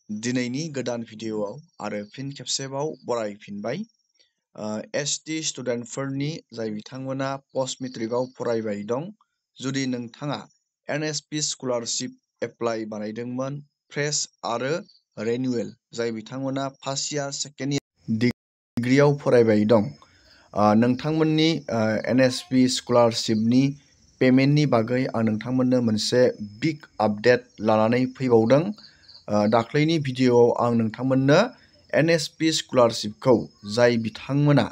दिनैनि गोदान भिडिअआव आरो फिन खेबसेबाव बरायफिनबाय। एसटि स्टुडेन्टफोरनि जाय बिथांमोना पस्ट मेट्रिकआव फरायबाय दं, जुदि नोंथाङा एनएसपि स्कलारशिप एप्लाइ बानायदोंमोन, फ्रेश आरो रिनिउएल जाय बिथांमोना फार्स्ट इयार सेकेन्ड इयार डिग्रियाव फरायबाय दं, नोंथांमोननि एनएसपि स्कलारशिपनि पेमेन्टनि बागै आं नोंथांमोननो मोनसे बिग आपडेट लानानै फैबावदों। दाख्लैनि भिडिअआव आं नोंथांमोननो एनएसपि स्कलारशिपखौ जाय बिथांमोना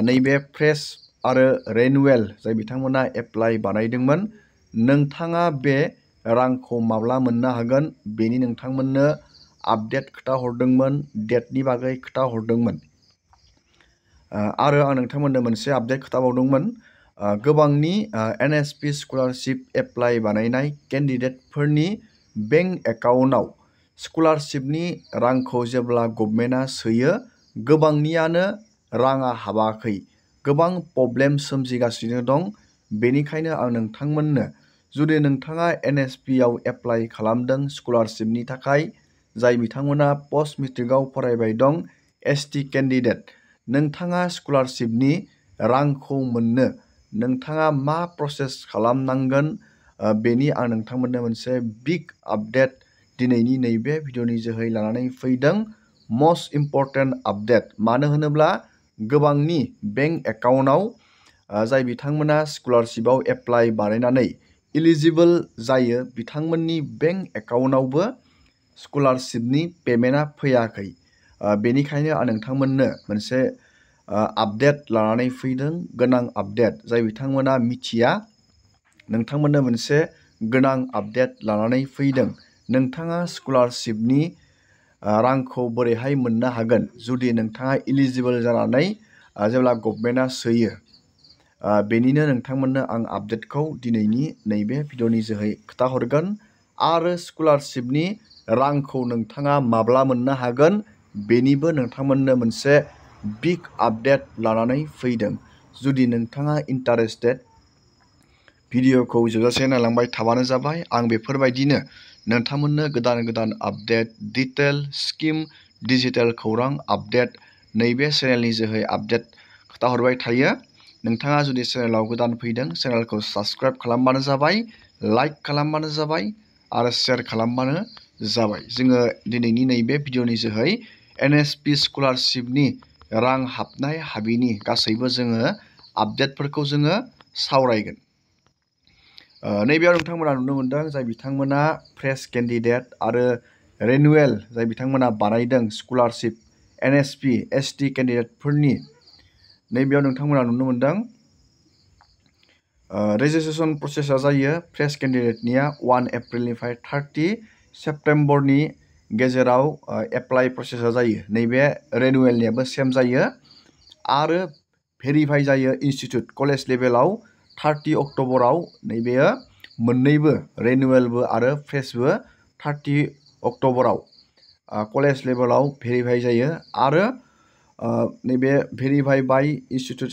नैबे फ्रेश आरो रिनिउएल जाय बिथांमोना एप्लाइ बानायदोंमोन, नोंथाङा बे रांखौ माब्ला मोननो हागोन बेनि नोंथांमोननो आपडेट खोथाहरदोंमोन, डेटनि बागै खोथाहरदोंमोन। आरो आं नोंथांमोननो मोनसे आपडेट खोथाबावदोंमोन। गोबांनि एनएसपि स्कलारशिप एप्लाइ बानायनाय केन्डिडेटफोरनि बेंक एकाउन्टआव स्कलारशिपनि रांखौ जेब्ला गभर्नमेन्टआ सोयो, गोबांनियानो राङा हाबाखै, गोबां प्रब्लेम सोमजिगासिनो दं। बेनिखायनो आं नोंथांमोननो, जुदि नोंथाङा एनएसपिआव एप्लाइ खालामदों स्कलारशिपनि थाखाय, जाय बिथांमोना पस्ट मेट्रिकआव फरायबाय दं, एसटि केन्डिडेट, नोंथाङा स्कलारशिपनि रांखौ मोननो नोंथाङा मा प्रसेस खालामनांगोन, बेनि आं नोंथांमोननो मोनसे बिग आपडेट दिनैनि नैबे भिडिअनि जोहै लानानै फैदों। मस्ट इम्परटेन्ट आपडेट, मानो होनोब्ला गोबांनि बेंक एकाउन्टआव जाय बिथांमोना स्कलारशिपआव एप्लाइ बानायनानै इलिजिबोल जायो, बिथांमोननि बेंक एकाउन्टआवबो स्कलारशिपनि पेमेन्टआ फैयाखै। बेनिखायनो आं नोंथांमोननो मोनसे आपडेट लानानै फैदों, गोनां आपडेट। जाय बिथांमोना मिथिया, नोंथांमोननो मोनसे गोनां आपडेट लानानै फैदों। नोंथाङा स्कलारशिपनि रांखौ बोरैहाय मोननो हागोन जुदि नोंथाङा इलिजिबोल जानानै जेब्ला गभर्नमेन्टआ सोयो। बेनिनो नोंथांमोननो आं आपडेटखौ दिनैनि नैबे भिडिअनि जोहै खोथाहरगोन। आरो स्कलारशिपनि रांखौ नोंथाङा माब्ला मोननो हागोन बेनिबो नोंथांमोननो मोनसे बिग आपडेट लानानै फैदों। जुदि नोंथाङा इन्टारेस्टेड, भिडिअखौ जोबजासे नायलांबाय थाबानो जाबाय। आं बेफोरबायदिनो नोंथांमोननो गोदान गोदान आपडेट, डिटेल, स्किम, डिजिटेल खौरां आपडेट नैबे चेनेलनि जोहै आपडेट खोथाहरबाय थायो। नोंथाङा जुदि चेनेलाव गोदान फैदों, चेनेलखौ साबस्क्राइब खालामबानो जाबाय, लाइक खालामबानो जाबाय आरो शेयार खालामबानो जाबाय। जोङो दिनैनि नैबे भिडिअनि जोहै एनएसपि स्कलारशिपनि रां हाबनाय हाबिनि गासैबो जोङो आपडेटफोरखौ जोङो सावरायगोन। नैबेयाव नोंथांमोना नुनो मोनदों, जाय बिथांमोना फ्रेश केन्डिडेट आरो रिनिउएल जाय बिथांमोना बानायदों स्कलारशिप एनएसपि एसटि केन्डिडेटफोरनि, नैबेयाव नोंथांमोना नुनो मोनदों रेजिस्ट्रेसन प्रसेसा जायो फ्रेश केन्डिडेटनिया 1 एप्रिलनिफ्राय 30 सेप्तेम्बरनि गेजेराव एप्लाइ प्रसेसा जायो। नैबे रिनिउएलनियाबो सेम जायो। आरो भेरिफाइ जायो इनस्टिट्युट कलेज लेभेलाव 30 अक्ट'बराव। नैबेयो मोननैबो रिनिउएलबो आरो फ्रेशबो 30 अक्ट'बराव कलेज लेभेलाव भेरिफाइ जायो। आरो नैबे भेरिफाइ बाय इनस्टिट्युट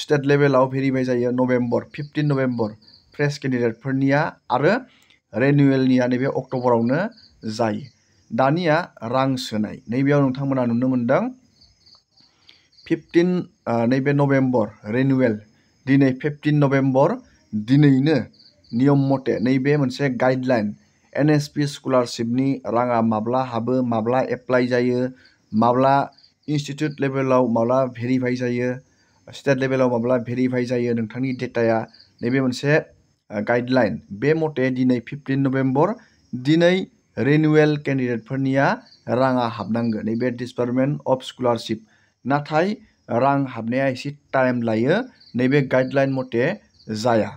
स्टेट लेभेलाव भेरिफाइ जायो 15 नभेम्बर फ्रेश केन्डिडेटफोरनिया। आरो रिनिउएलनिया नैबे अक्ट'बरावनो जायो। दानिया रां सोनाय, नैबेयाव नोंथांमोना नुनो मोनदों 15 नैबे नभेम्बर रिनिउएल, दिनै 15 नभेम्बर, दिनैनो नियम मथे नैबे मोनसे गाइडलाइन एनएसपि स्कलारशिपनि राङा माब्ला हाबो, माब्ला एप्लाइ जायो, माब्ला इनस्टिट्युट लेभेलाव माब्ला भेरिफाइ जायो, स्टेट लेभेलाव माब्ला भेरिफाइ जायो नोंथांनि डेटाया, नैबे मोनसे गाइडलाइन। बे मथे दिनै 15 नभेम्बर, दिनै रिनिउएल केन्डिडेटफोरनिया राङा हाबनांगोन नैबे डिपार्टमेन्ट अफ स्कलारशिप। नाथाय रां हाबनाया एसे टाइम लायो, नैबे गाइडलाइन मथे जाया।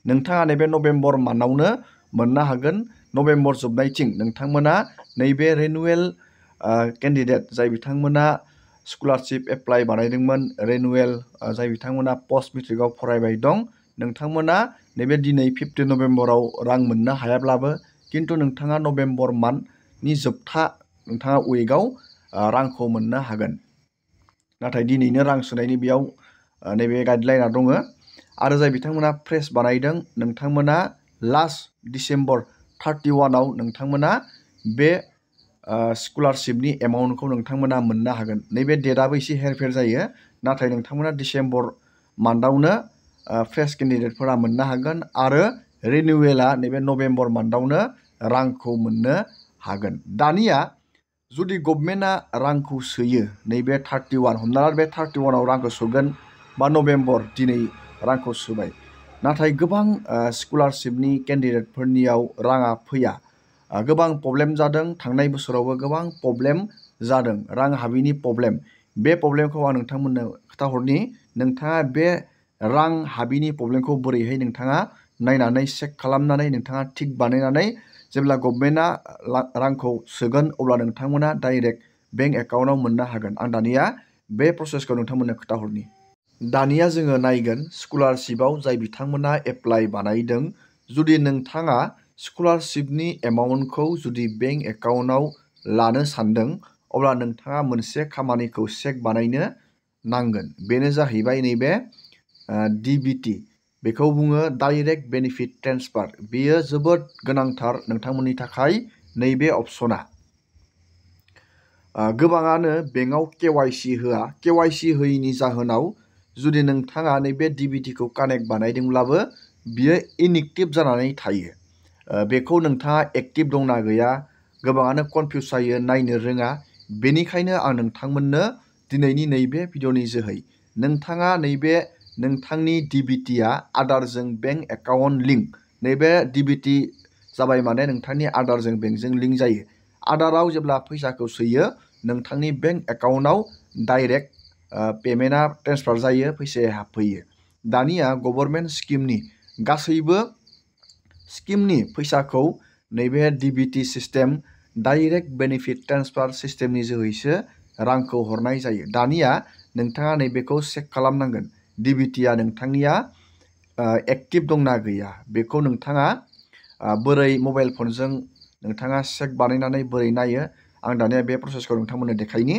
नोंथाङा नैबे नभेम्बर मान्थआवनो मोननो हागोन। नभेम्बर जोबनायथिं नोंथांमोना नैबे रिनिउएल केन्डिडेट जाय बिथांमोना स्कलारशिप एप्लाइ बानायदोंमोन, रिनिउएल जाय बिथांमोना पस्ट मेट्रिकआव फरायबाय दं, नोंथांमोना नैबे दिनै 15 नभेम्बराव रां मोननो हायाब्लाबो, खिन्थु नोंथाङा नभेम्बर मान्थनि जोबथा नोंथाङा उइकआव रांखौ मोननो हागोन। नाथाय दिनैनो रां सोनायनि बेयाव नैबे गाइडलाइना दङ। आरो जाय बिथांमोना फ्रेश बानायदों, नोंथांमोना लास्ट डिसेम्बर 31आव नोंथांमोना बे स्कलारशिपनि एमाउन्टखौ नोंथांमोना मोननो हागोन। नैबे डेटआबो एसे हेरफेर जायो, नाथाय नोंथांमोना डिसेम्बर मान्थआवनो फ्रेश केन्डिडेटफोरा मोननो हागोन आरो रिनिउवेला नैबे नभेम्बर मान्थआवनो रांखौ मोननो हागोन। दानिया जुदि गभर्नमेन्टआ रांखौ सोयो नैबे 31, हमना ला बे 31आव रांखौ सोगोन बा नभेम्बर दिनै रांखौ सोबाय, नाथाय गोबां स्कलारशिपनि केन्डिडेटफोरनियाव राङा फैया। गोबां प्रब्लेम जादों, थांनाय बोसोरावबो गोबां प्रब्लेम जादों, रां हाबिनि प्रब्लेम। बे प्रब्लेमखौ आं नोंथांमोननो खोन्थाहरनि। नोंथाङा बे रां हाबिनि प्रब्लेमखौ बोरैहाय नोंथाङा नायनानै चेक खालामनानै नोंथाङा थिग बानायनानै जेब्ला गभर्नमेन्टआ रांखौ सोगोन अब्ला नोंथांमोना डाइरेक्ट बेंक एकाउन्टआव मोननो हागोन। आं दानिया बे प्रसेसखौ नोंथांमोननो खोन्थाहरनि। दानिया जोङो नायगोन स्कलारशिपआव जाय बिथांमोना एप्लाइ बानायदों, जुदि नोंथाङा स्कलारशिपनि एमाउन्टखौ जुदि बेंक एकाउन्टआव लानो सानदों अब्ला नोंथाङा मोनसे खामानिखौ चेक बानायनो नांगोन। बेनो जाहैबाय नैबे DBT, बेखौ बुङो डाइरेक्ट बेनिफिट ट्रेन्सफार। बेयो जोबोद गोनांथार नोंथांमोननि थाखाय नैबे अपसना। गोबाङानो बेंकआव KYC होआ। KYC होयैनि जाहोनाव जुदि नोंथाङा नैबे DBTखौ कानेक्ट बानायदोंब्लाबो बियो इनएक्टिभ जानानै थायो। बेखौ नोंथाङा एक्टिभ दंना गैया, गोबाङानो कनफिउस जायो, नायनो रोङा। बेनिखायनो आं नोंथांमोननो दिनैनि नैबे भिडिअनि जोहै नोंथाङा नैबे नोंथांनि DBTआ आधारजों बेंक एकाउन्ट लिंक, नैबे DBT जाबाय माने नोंथांनि आधारजों बेंकजों लिंक जायो। आधाराव जेब्ला फैसाखौ सोयो नोंथांनि बेंक एकाउन्टआव डाइरेक्ट पेमेन्टआ ट्रेन्सफार जायो, फैसाया हाबफैयो। दानिया गभर्नमेन्ट स्किमनि गासैबो स्किमनि फैसाखौ नैबे DBT system direct benefit transfer सिस्टेमनि जोहैसो रांखौ हरनाय जायो। दानिया नोंथाङा नैबेखौ चेक खालामनांगोन DBTआ नोंथांनिया एक्टिभ दंना गैया। बेखौ नोंथाङा बोरै मबाइल फनजों नोंथाङा चेक बानायनानै बोरै नायो, आं दानिया बे प्रसेसखौ नोंथांमोननो देखायनि।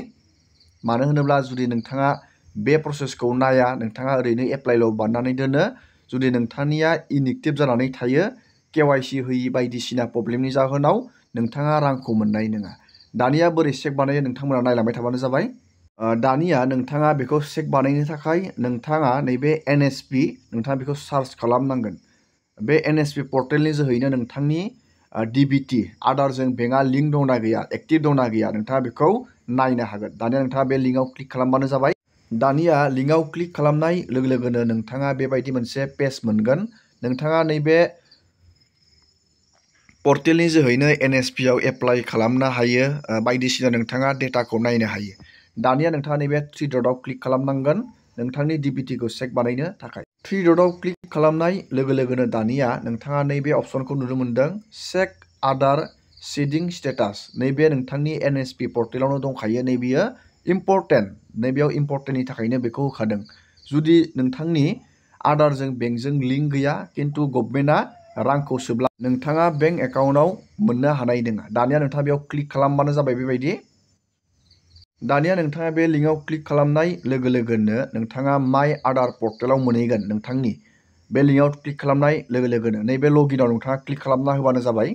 मानो होनोब्ला जुदि नोंथाङा बे प्रसेसखौ नाया, नोंथाङा ओरैनो एप्लाइल' बानायनानै दोनो, जुदि नोंथांनिया इनएक्टिभ जानानै थायो KYC होयि बायदिसिना प्रब्लेमनि जाहोनाव, नोंथाङा रांखौ मोननाय नङा। दानिया बोरै चेक बानायो नोंथांमोना नायलांबाय थाबानो जाबाय। दानिया नोंथाङा बेखौ चेक बानायनो थाखाय नोंथाङा नैबे NSP, नोंथाङा बेखौ सार्च खालामनांगोन। बे NSP पर्टेलनि जोहैनो नोंथांनि DBT आधारजों बेंकआ लिंक दंना गैया, एक्टिभ दंना गैया, नोंथाङा बेखौ नायनो हागोन। दानिया नोंथाङा बे लिंकआव क्लिक खालामबानो जाबाय। दानिया लिंकआव क्लिक खालामनाय लोगो लोगोनो नोंथाङा बेबायदि मोनसे पेज मोनगोन। नोंथाङा नैबे पर्टेलनि जोहैनो NSPआव एप्लाइ खालामनो हायो, बायदिसिना नोंथाङा डेटाखौ नायनो हायो। दानिया नोंथाङा नैबे 3 डटआव क्लिक खालामनांगोन नोंथांनि DBTखौ चेक बानायनो थाखाय। 3 डटआव क्लिक खालामनाय लोगो लोगोनो दानिया नोंथाङा नैबे अपसनखौ नुनो मोनदों, चेक आधार सीडिं स्टेटास। नैबे नोंथांनि NSP पर्टेलावनो दंखायो, नैबेयो इम्परटेन्ट, नैबेयाव इम्परटेन्टनि थाखायनो बेखौ होखादों। जुदि नोंथांनि आधारजों बेंकजों लिंक गैया खिन्थु गभर्नमेन्टआ रांखौ सोब्ला नोंथाङा बेंक एकाउन्टआव मोननो हानाय नङा। दानिया नोंथाङा बेयाव क्लिक खालामबानो जाबाय बेबायदि। दानिया नोंथाङा बे लिंकआव क्लिक खालामनाय लोगो लोगोनो नोंथाङा माइ आधार पर्टेलाव मोनहैगोन। नोंथांनि बे लिंकआव क्लिक खालामनाय लोगो लोगोनो नैबे लगिनआव नोंथाङा क्लिक खालामना होबानो जाबाय।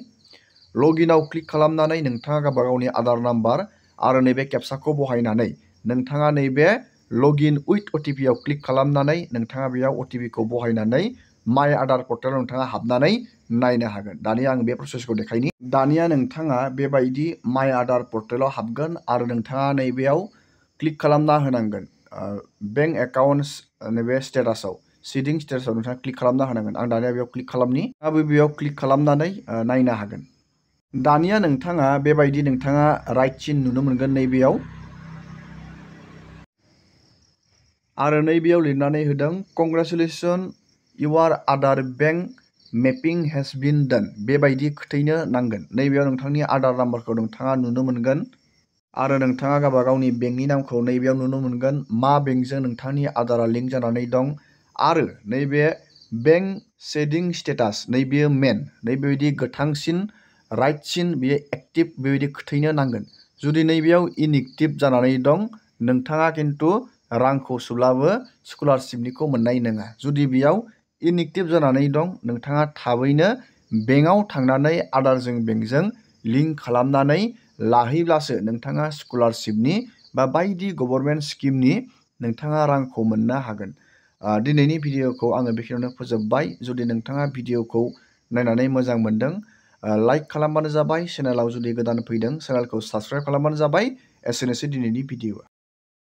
लगिनआव क्लिक खालामनानै नोंथाङा गावबा गावनि आधार नाम्बार आरो नैबे केपचाखौ बहायनानै नोंथाङा नैबे लगइन उइथ OTPआव क्लिक खालामनानै नोंथाङा बेयाव OTPखौ बहायनानै माइ आधार पर्टेलाव नोंथाङा हाबनानै नायनो हागोन। दानिया आं बे प्रसेसखौ देखायनि। दानिया नोंथाङा बेबायदि माइ आधार पर्टेलाव हाबगोन आरो नोंथाङा नैबेयाव क्लिक खालामना होनांगोन बेंक एकाउन्ट्स नैबे स्टेटासाव, सीडिं स्टेटासाव नोंथाङा क्लिक खालामना होनांगोन। आं दानिया बेयाव क्लिक खालामनि। नोंथाङाबो बेयाव क्लिक खालामनानै नायनो हागोन। दानिया नोंथाङा बेबायदि नोंथाङा राइट सिन नुनो मोनगोन नैबेयाव, आरो नैबेयाव लिरनानै होदों congratulation your Aadhaar bank mapping has been done. बेबायदि खोथैनो नांगोन। नैबेयाव नोंथांनि आधार नाम्बारखौ नोंथाङा नुनो मोनगोन आरो नोंथाङा गावबा गावनि बेंकनि नामखौ नैबेयाव नुनो मोनगोन, मा बेंकजों नोंथांनि आधारा लिंक जानानै दं, आरो नैबे बेंक सीडिं स्टेटास नैबेयो मेन, नैबेबायदि गोथांसिन राइट सिन बेयो एक्टिभ, बेबायदि खोथैनो नांगोन। जुदि नैबेयाव इनएक्टिभ जानानै दं नोंथाङा खिन्थु रांखौ सोब्लाबो स्कलारशिपनिखौ मोननाय नङा। जुदि बेयाव इनएक्टिभ जानानै दं नोंथाङा थाबैनो बेंकआव थांनानै आधारजों बेंकजों लिंक खालामनानै लाहैब्लासो नोंथाङा स्कलारशिपनि बा बायदि गभर्नमेन्ट स्किमनि नोंथाङा रांखौ मोननो हागोन। दिनैनि भिडिअखौ आङो बेखिनियावनो फोजोबबाय। जुदि नोंथाङा भिडिअखौ नायनानै मोजां मोनदों, लाइक खालामबानो जाबाय। चेनेलाव जुदि गोदान फैदों, चेनेलखौ साबस्क्राइब खालामबानो जाबाय। एसेनोसै दिनैनि भिडिअ।